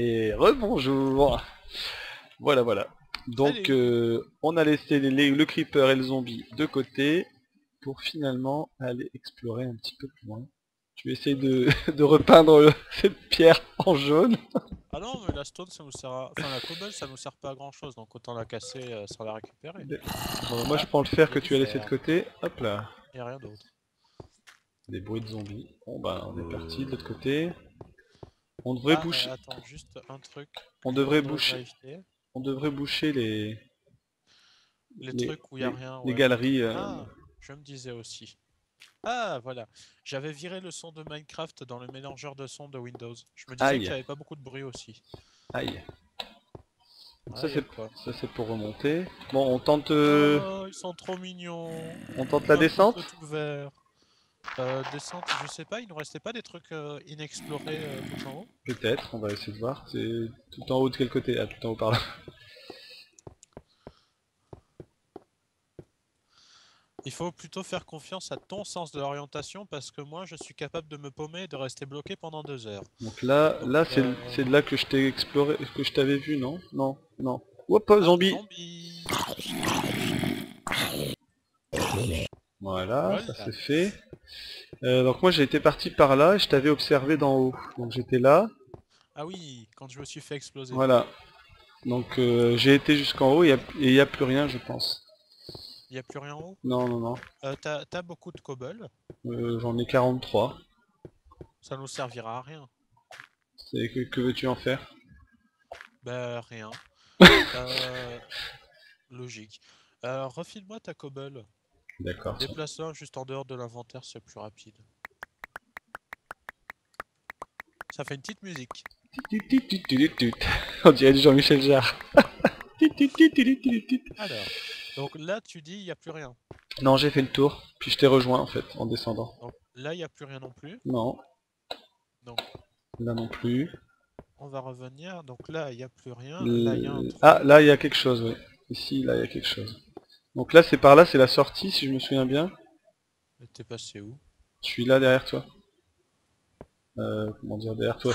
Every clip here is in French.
Et rebonjour. Voilà, voilà. Donc, Allez. on a laissé le creeper et le zombie de côté pour finalement aller explorer un petit peu plus loin. Je vais essayer de repeindre cette pierre en jaune. Ah non, mais la stone, ça nous sert à... Enfin, la cobble, ça nous sert pas à grand chose, donc autant la casser sans la récupérer. Bon, moi, je Ah, prends le fer il y que a du tu as laissé de fer. côté. Hop là. Il n'y a rien d'autre. Des bruits de zombies. Bon, bah, on est parti de l'autre côté. On devrait Ah, boucher. attends, juste un truc On que je devrait voudrais boucher. vérifier. On devrait boucher Les les, trucs où il n'y a les, rien, les ouais. galeries. Ah, je me disais aussi. Ah, voilà. J'avais viré le son de Minecraft dans le mélangeur de sons de Windows. Je me disais qu'il Aïe, n'y avait pas beaucoup de bruit aussi. aïe. Ah, il y a de quoi. Ça c'est pour remonter. Bon, Oh, ils sont trop mignons. on tente la Un couple descente. tout vert. Descente, je sais pas, il nous restait pas des trucs inexplorés tout en haut? Peut-être, on va essayer de voir. C'est tout en haut de quel côté? Ah, tout en haut par là. Il faut plutôt faire confiance à ton sens de l'orientation parce que moi je suis capable de me paumer et de rester bloqué pendant 2 heures. Donc là, Donc, c'est de là que je t'ai exploré, que je t'avais vu, non? Non, non. Hop, ah, zombie. zombie! Voilà, ça Voilà. c'est fait. Donc moi j'ai été parti par là et je t'avais observé d'en haut. Donc j'étais là. Ah oui, quand je me suis fait exploser. Voilà. Donc j'ai été jusqu'en haut et il n'y a plus rien, je pense. Il n'y a plus rien en haut? Non, non, non. T'as beaucoup de cobble, J'en ai 43. ça nous servira à rien. Que veux-tu en faire? Ben rien. Euh, Logique. Refile-moi ta cobble. D'accord. Déplace-la juste en dehors de l'inventaire, c'est plus rapide. Ça fait une petite musique. On dirait du Jean-Michel Jarre. Alors, donc là tu dis il n'y a plus rien. Non, j'ai fait le tour, puis je t'ai rejoint en fait, en descendant. Donc là il n'y a plus rien non plus. Non, Donc là non plus. on va revenir. Donc là il n'y a plus rien. Là il y a un Ah, trou. là il y a quelque chose, oui. Ici, là il y a quelque chose. Donc là c'est par là, c'est la sortie si je me souviens bien. Mais t'es passé où? Je suis là derrière toi. Comment dire derrière toi?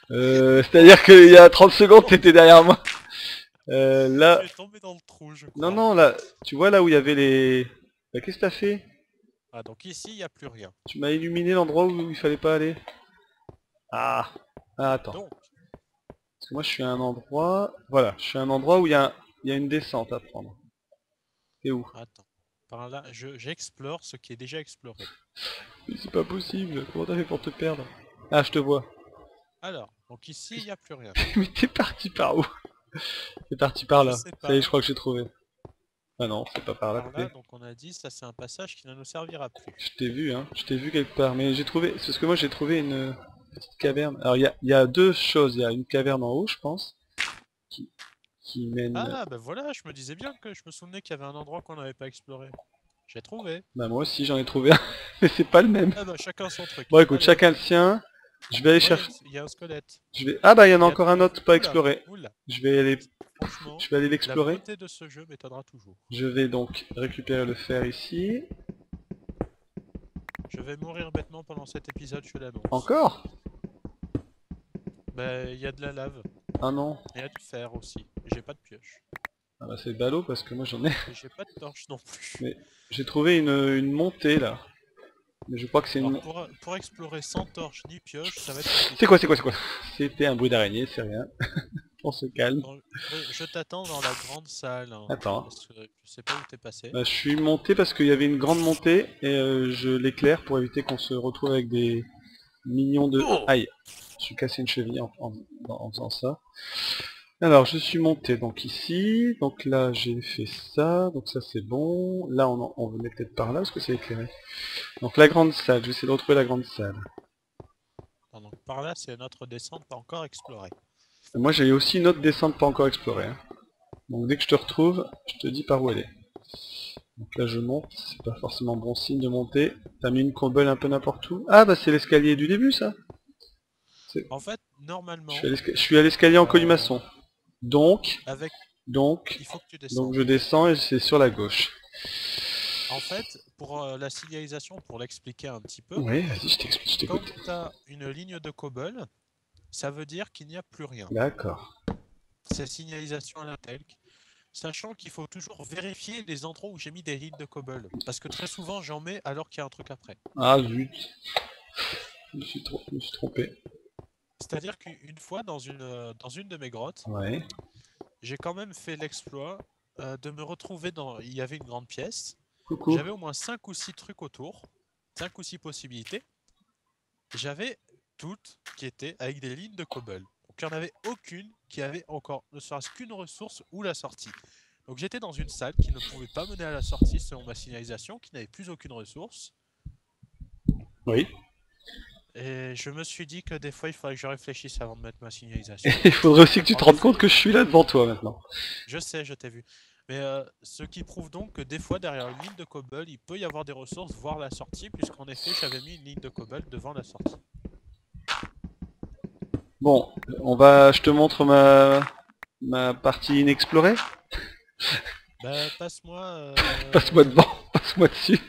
C'est-à-dire qu'il y a 30 secondes t'étais derrière moi. Tu Là... es tombé dans le trou, je Non, crois. non, là, tu vois là où il y avait les... Bah, qu'est-ce que t'as fait? Ah donc ici il n'y a plus rien. Tu m'as illuminé l'endroit où il fallait pas aller. Ah, ah attends. Donc, Parce que moi je suis à un endroit... Voilà, je suis à un endroit où il y a une descente à prendre. T'es où? attends. Par là, j'explore ce qui est déjà exploré. Mais c'est pas possible, comment t'as fait pour te perdre? Ah, je te vois. Alors, donc ici il n'y a plus rien. Mais t'es parti par où? T'es parti par Je là. sais Ça y est, pas. je crois que j'ai trouvé. Ah non, c'est pas par là Par côté. là, donc on a dit ça c'est un passage qui ne nous servira plus. Je t'ai vu, hein. Je t'ai vu quelque part. Mais j'ai trouvé... C'est parce que moi j'ai trouvé une petite caverne. Alors il y a deux choses. Il y a une caverne en haut, je pense. Qui, qui mène... Ah ben voilà, je me disais bien que je me souvenais qu'il y avait un endroit qu'on n'avait pas exploré. J'ai trouvé. Bah moi aussi j'en ai trouvé un. Mais c'est pas le même. Ah bah chacun son truc. Bon écoute, Allez. chacun le sien. Je vais aller Ouais, chercher... il y a un squelette. Ah bah il y en a Il y a encore un tout... autre pas Oula, exploré. oula. Franchement, Je vais aller la l'explorer. beauté de ce jeu m'étonnera toujours. Je vais donc récupérer le fer ici. Je vais mourir bêtement pendant cet épisode, je l'annonce. Encore? Ben, il y a de la lave. Ah non. Il y a du fer aussi. J'ai pas de pioche. Ah bah c'est ballot parce que moi j'en ai... Et j'ai pas de torche non plus. Mais j'ai trouvé une montée là. Mais je crois que c'est Alors une... pour explorer sans torche ni pioche, ça va être compliqué. C'est quoi, c'est quoi, c'est quoi? C'était un bruit d'araignée, c'est rien. On se calme. Bon, je t'attends dans la grande salle, hein, Attends. parce que je sais pas où t'es passé. Bah, je suis monté parce qu'il y avait une grande montée et je l'éclaire pour éviter qu'on se retrouve avec des millions de... Oh Aïe. Je suis cassé une cheville en faisant ça. Alors je suis monté donc ici, donc là j'ai fait ça, donc ça c'est bon. Là on venait peut-être par là parce que c'est éclairé. Donc la grande salle, je vais essayer de retrouver la grande salle. Non, donc par là, c'est notre descente pas encore explorée. Et moi j'ai aussi une autre descente pas encore explorée, hein. Donc dès que je te retrouve, je te dis par où elle est. Donc là je monte, c'est pas forcément bon signe de monter. T'as mis une cobble un peu n'importe où. Ah bah c'est l'escalier du début ça. En fait, normalement, Je suis à l'escalier en euh, colimaçon. Donc, avec, donc, il faut que tu donc descendes. je descends et c'est sur la gauche. En fait, pour la signalisation, pour l'expliquer un petit peu, Oui, vas-y, je t'explique, je quand t'écoute. tu as une ligne de cobble, ça veut dire qu'il n'y a plus rien. D'accord. C'est signalisation à la telque. Sachant qu'il faut toujours vérifier les endroits où j'ai mis des lignes de cobble. Parce que très souvent, j'en mets alors qu'il y a un truc après. Ah zut. Je me suis trompé. C'est-à-dire qu'une fois, dans une de mes grottes, Ouais. j'ai quand même fait l'exploit de me retrouver dans... Il y avait une grande pièce. Coucou. J'avais au moins 5 ou 6 trucs autour. 5 ou 6 possibilités. J'avais toutes qui étaient avec des lignes de cobble. Donc il n'y en avait aucune qui avait encore ne serait-ce qu'une ressource ou la sortie. Donc j'étais dans une salle qui ne pouvait pas mener à la sortie selon ma signalisation, qui n'avait plus aucune ressource. Oui. Et je me suis dit que des fois il faudrait que je réfléchisse avant de mettre ma signalisation. Il faudrait aussi que tu te En rendes effet, compte que je suis là devant toi maintenant. je sais, je t'ai vu. Mais ce qui prouve donc que des fois derrière une ligne de cobble, il peut y avoir des ressources, voire la sortie, puisqu'en effet j'avais mis une ligne de cobble devant la sortie. Bon, je te montre ma partie inexplorée. Bah passe-moi... Passe-moi devant, passe-moi dessus.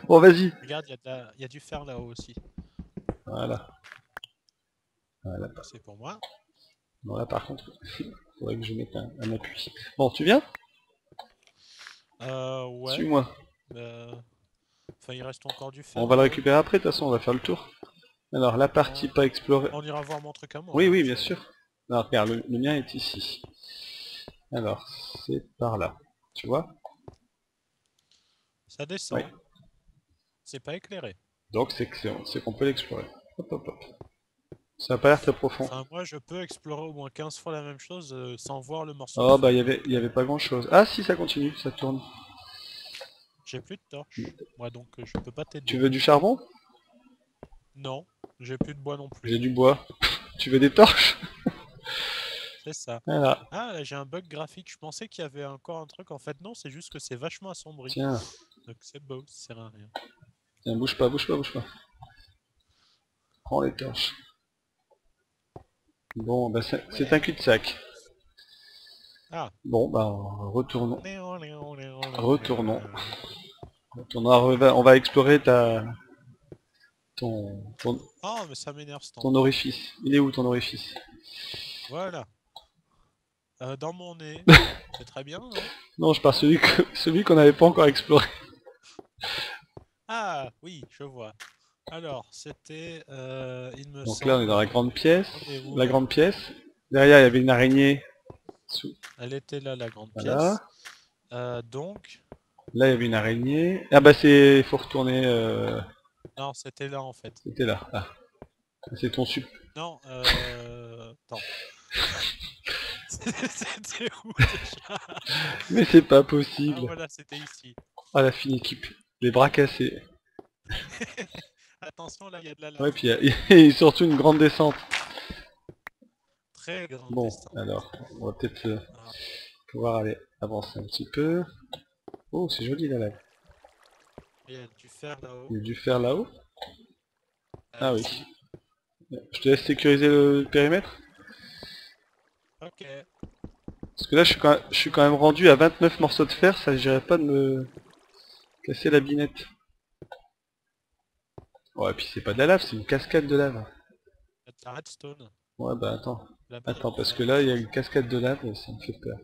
Bon, vas-y. Regarde, il y a du fer là-haut aussi. Voilà. Voilà. C'est pour moi. Bon, là, par contre, il faudrait que je mette un appui. Bon, tu viens? Ouais. Suis-moi. Enfin, il reste encore du fer. On va le là-haut. récupérer après, de toute façon, on va faire le tour. Alors, la partie pas explorée. On ira voir mon truc à moi. Oui, hein, oui, tu bien vas sûr. voir. Alors, regarde, le mien est ici. Alors, c'est par là. Tu vois? Ça descend. Oui. C'est pas éclairé. Donc, c'est qu'on peut l'explorer. Hop, hop, hop. Ça n'a pas l'air très profond. Enfin, moi, je peux explorer au moins 15 fois la même chose sans voir le morceau Oh, de bah, feu. il y avait pas grand-chose. Ah, si, ça continue, ça tourne. J'ai plus de torches. Moi, donc, je peux pas Tu t'aider. veux du charbon? Non, j'ai plus de bois non J'ai plus. du bois. Tu veux des torches? C'est ça. Voilà. Ah, là, j'ai un bug graphique. Je pensais qu'il y avait encore un truc. En fait, non, c'est juste que c'est vachement assombri. Tiens, Donc, c'est beau, ça sert à rien. tiens, bouge pas, bouge pas, bouge pas. Prends les torches. Bon, bah c'est un cul-de-sac. Ah. Bon, bah retournons. Retournons. On va explorer ton Oh, mais ça m'énerve ce temps. ton orifice. Il est où ton orifice? Voilà. Dans mon nez. C'est très bien, non? Non, je pars celui qu'on n'avait pas encore exploré. Ah, oui, je vois. Alors, c'était, il me Donc là, on est semble... dans la grande pièce. On est où, La là? grande pièce. Derrière, il y avait une araignée. Elle était là, la grande Voilà. pièce. Donc... Là, il y avait une araignée. Ah bah il faut retourner. Non, c'était là, en fait. C'était là. Ah. C'est ton sup. Non, attends. C'était où, déjà? Mais c'est pas Ah, possible. voilà, c'était ici. Ah, la fine équipe. Les bras cassés. Attention, là, il y a de la lave. Ouais, puis il y a surtout une grande descente. Très grande Bon, descente. alors, on va peut-être Ah. pouvoir aller avancer un petit peu. Oh, c'est joli la lave. Il y a du fer là-haut. Il y a du fer là-haut. Ah oui. Ici. Je te laisse sécuriser le périmètre. Ok. Parce que là, je suis quand même rendu à 29 morceaux de fer. Ça n'irait pas de me casser la binette. Ouais, et puis c'est pas de la lave, c'est une cascade de lave. Il y a de la redstone. Ouais, bah attends. Là-bas, Attends, il y a parce de que la là, il y a redstone. une cascade de lave et ça me fait peur.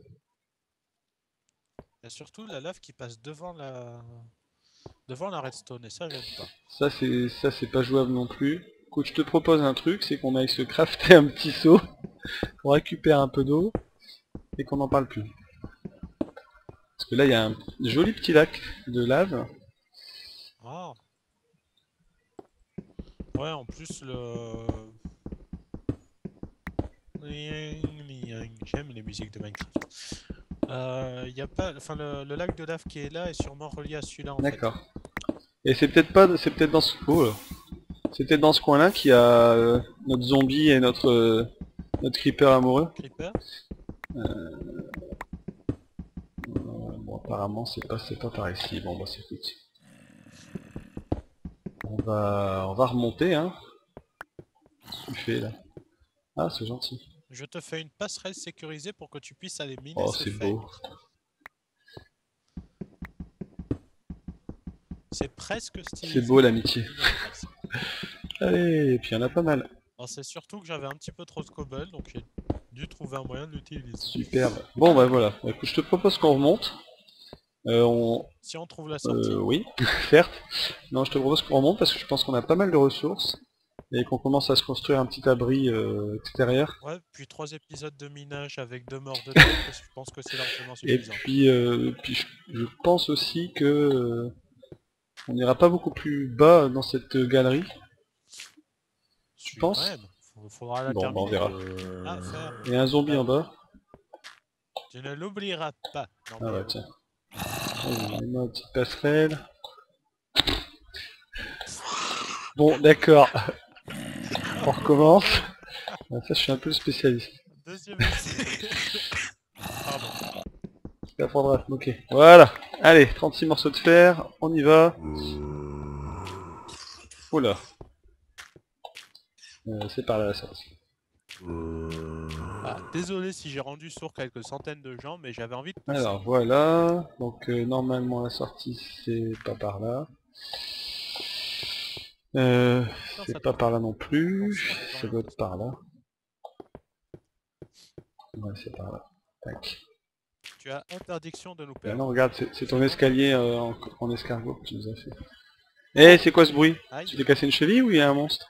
Il y a surtout la lave qui passe devant la redstone, et ça, j'aime pas. Ça, c'est pas jouable non plus. Écoute, je te propose un truc, c'est qu'on aille se crafter un petit seau, qu'on récupère un peu d'eau, et qu'on n'en parle plus. Parce que là, il y a un joli petit lac de lave. Ah. Ouais, en plus, J'aime les musiques de Minecraft. Y a pas... Enfin, le lac de lave qui est là est sûrement relié à celui-là, en fait. D'accord. Et c'est peut-être pas, c'est peut-être dans ce, oh là. C'est peut-être dans ce coin-là qu'il y a notre zombie et notre creeper amoureux. Creeper? Bon, apparemment, c'est pas par ici. Bon, bah c'est foutu. On va remonter, hein. Qu'est-ce que tu fais là? Ah, c'est gentil. Je te fais une passerelle sécurisée pour que tu puisses aller miner Oh, ces c'est feuilles. beau. C'est presque stylisé. C'est beau l'amitié. Allez, et puis il y en a pas mal. Alors, c'est surtout que j'avais un petit peu trop de cobble, donc j'ai dû trouver un moyen de l'utiliser. Superbe. Bon bah voilà, écoute, je te propose qu'on remonte. Si on trouve la sortie. Oui, certes. Non, je te propose qu'on remonte parce que je pense qu'on a pas mal de ressources. Et qu'on commence à se construire un petit abri extérieur. Ouais, puis 3 épisodes de minage avec 2 morts dedans, je pense que c'est largement Et suffisant. puis je pense aussi que on n'ira pas beaucoup plus bas dans cette galerie. Tu Si, quand penses? même, faudra la Bon, bah on terminer. verra. Ah, faire. Il y a un zombie en bas. Tu ne l'oublieras pas. Non, Ah mais ouais, tiens. On met une petite passerelle. Bon, d'accord. On recommence. Ah, ça, je suis un peu le spécialiste. deuxième essai. Pardon. Tu apprendras à te moquer. Voilà. Allez, 36 morceaux de fer. On y va. Oula. C'est par là la sortie. Ah, désolé si j'ai rendu sourd quelques centaines de gens, mais j'avais envie de pousser. Alors voilà. Donc normalement la sortie c'est pas par là. Non, C'est ça pas tombe. par là non plus. Non, on est dans Ça doit être l'imposteur. par là. Ouais, c'est par là. Tac. Tu as interdiction de nous Ah perdre. non, regarde, c'est ton bon. escalier en escargot que tu nous as fait. Eh, c'est quoi ce bruit? Aïe. Tu t'es cassé une cheville ou il y a un monstre?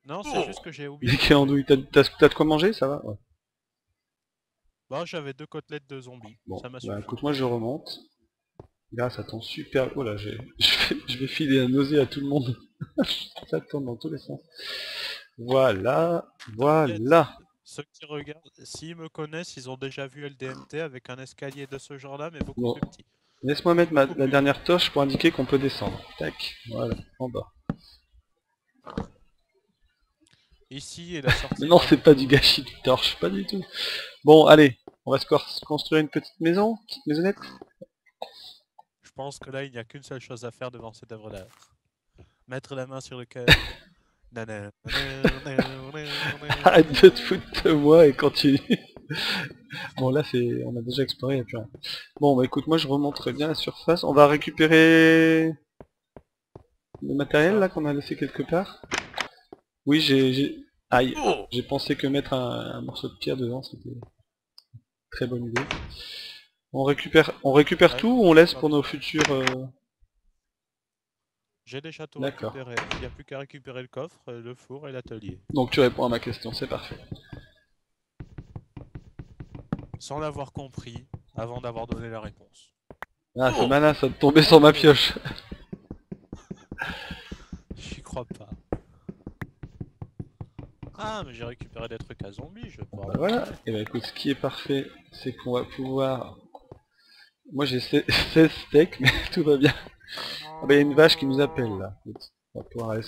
Non, c'est juste que j'ai Il oublié. est quelle andouille? T'as de quoi manger? Ça va? Ouais. Bon, j'avais 2 côtelettes de zombies. Bon, Ça m'a bah suffi. écoute, moi je remonte. Grâce à ton super... Oh là, je vais filer la nausée à tout le monde. Ça tourne dans tous les sens. Voilà, voilà. Ceux qui regardent, s'ils me connaissent, ils ont déjà vu LDMT avec un escalier de ce genre-là, mais beaucoup Bon, plus petit. laisse-moi mettre Beaucoup la plus dernière torche pour indiquer qu'on peut descendre. Tac, voilà, en bas. Ici est la sortie. Mais non, c'est pas du gâchis de torche, pas du tout. Bon, allez, on va se construire une petite maison, petite maisonnette. Je pense que là, il n'y a qu'une seule chose à faire devant cette œuvre d'art. Mettre la main sur le cœur. Arrête de te foutre de moi et continue. Bon, là, on a déjà exploré, il n'y a plus rien. Bon, bah écoute, moi je remonterai bien la surface. On va récupérer le matériel là qu'on a laissé quelque part. Oui, Aïe, j'ai pensé que mettre un morceau de pierre dedans, c'était une très bonne idée. On récupère tout ou on laisse pour nos futurs... J'ai déjà tout D'accord. récupéré. Il n'y a plus qu'à récupérer le coffre, le four et l'atelier. Donc tu réponds à ma question, c'est parfait. Sans l'avoir compris, avant d'avoir donné la réponse. Ah, c'est malin ça de tomber sur ma pioche. J'y crois pas. Ah, mais j'ai récupéré des trucs à zombies, je vais pouvoir... Bah voilà, et bah écoute, ce qui est parfait, c'est qu'on va pouvoir... Moi j'ai 16 steaks, mais tout va bien. Ah bah il y a une vache qui nous appelle là. On va pouvoir aller...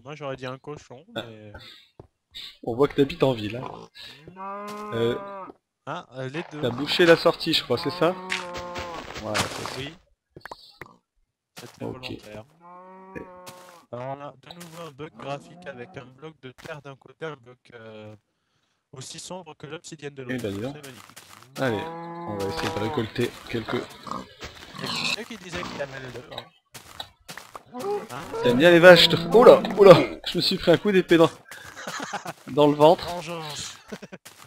Moi j'aurais dit un cochon, mais... On voit que t'habites en ville. Hein. Ah, les deux. T'as bouché la sortie, je crois, c'est ça? Voilà, c'est ça. Oui. C'était Ok. volontaire. Alors on a de nouveau un bug graphique avec un bloc de terre d'un côté, un bloc aussi sombre que l'obsidienne de Et l'autre. bah dis donc. C'est magnifique. Allez, on va essayer de récolter quelques... Et qui c'est qui disait qu'il aimait les deux, hein? T'aimes bien les vaches, toi? Oula, oula, je me suis pris un coup d'épée dans le ventre. Vengeance.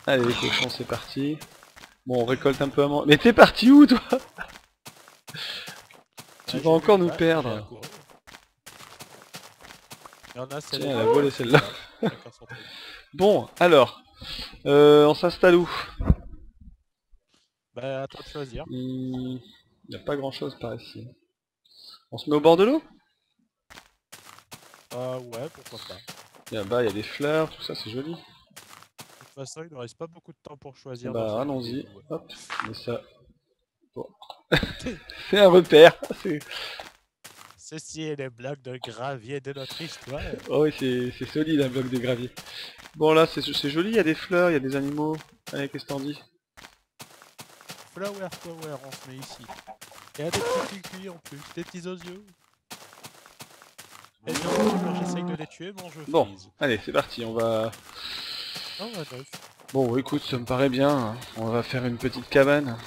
Allez les cochons, c'est parti. Bon, on récolte un peu à manger. Mais t'es parti où toi? Tu vas encore nous perdre. Il y en a, c'est Tiens, elle a volé celle-là. chacun son truc. Bon, alors, on s'installe où? Bah, à toi de choisir. Il n'y a pas grand-chose par ici. On se met au bord de l'eau? Ouais, pourquoi pas. Et là-bas, il y a des fleurs, tout ça, c'est joli. De toute façon, il ne reste pas beaucoup de temps pour choisir. Bah, allons-y. Ouais. Hop, mais ça... Bon. C'est un repère. Ceci est les blocs de gravier de notre histoire. Oh oui, c'est solide un bloc de gravier. Bon là, c'est joli, il y a des fleurs, il y a des animaux. Allez, qu'est-ce que t'en dis? Flower, on se met ici. Il y a des petits cucuis en plus, des petits osios. Et bien quand j'essaye de les tuer, mon jeu Bon, freeze. allez, c'est parti, on va... Oh, ouais, bref. Bon, écoute, ça me paraît bien. Hein. On va faire une petite cabane.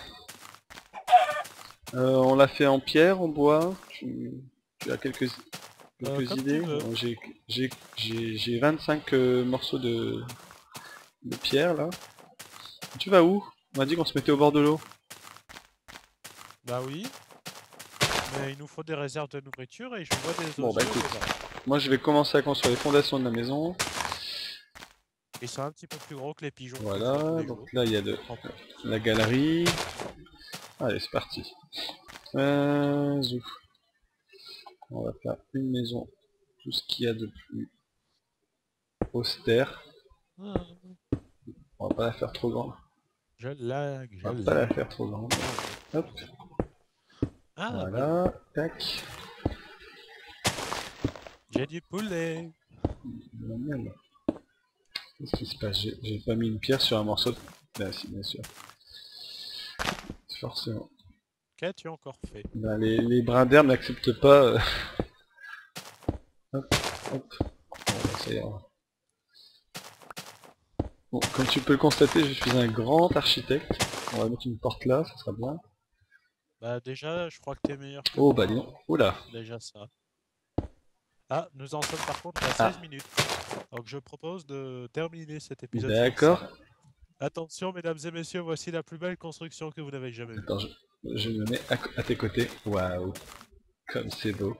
On l'a fait en pierre, en bois. Tu as quelques Quelques comme tu idées? veux. Bon, j'ai 25 morceaux de pierre là. Tu vas où? On m'a dit qu'on se mettait au bord de l'eau. Bah oui. Mais il nous faut des réserves de nourriture et je vois des Bon bah oiseaux écoute, dedans. moi je vais commencer à construire les fondations de la maison. Ils sont un petit peu plus gros que les pigeons que je vois tous Voilà, les jours. donc là il y a la galerie. Allez, c'est parti. Zou. On va faire une maison, tout ce qu'il y a de plus austère. Ah, On va pas la faire trop grande. je lag, je On va pas la lag. faire trop grande. Hop, Ah, voilà, tac. j'ai du poulet. Génial. Qu'est-ce qui se passe? J'ai pas mis une pierre sur un morceau de... Là, si, bien sûr. Forcément. Qu'as-tu encore fait? Bah, les brins d'herbe n'acceptent pas... Hop, hop. Bon, ça ira. Bon, comme tu peux le constater, je suis un grand architecte. On va mettre une porte là, ça sera bien. Bah déjà, je crois que t'es meilleur que Oh moi, bah dis donc. Oula. déjà ça. Ah, nous en sommes par contre à Ah, 16 minutes. Donc je propose de terminer cet épisode sur d'accord. ça. Attention mesdames et messieurs, voici la plus belle construction que vous n'avez jamais vue. Attends, je me mets à tes côtés. Waouh. Comme c'est beau.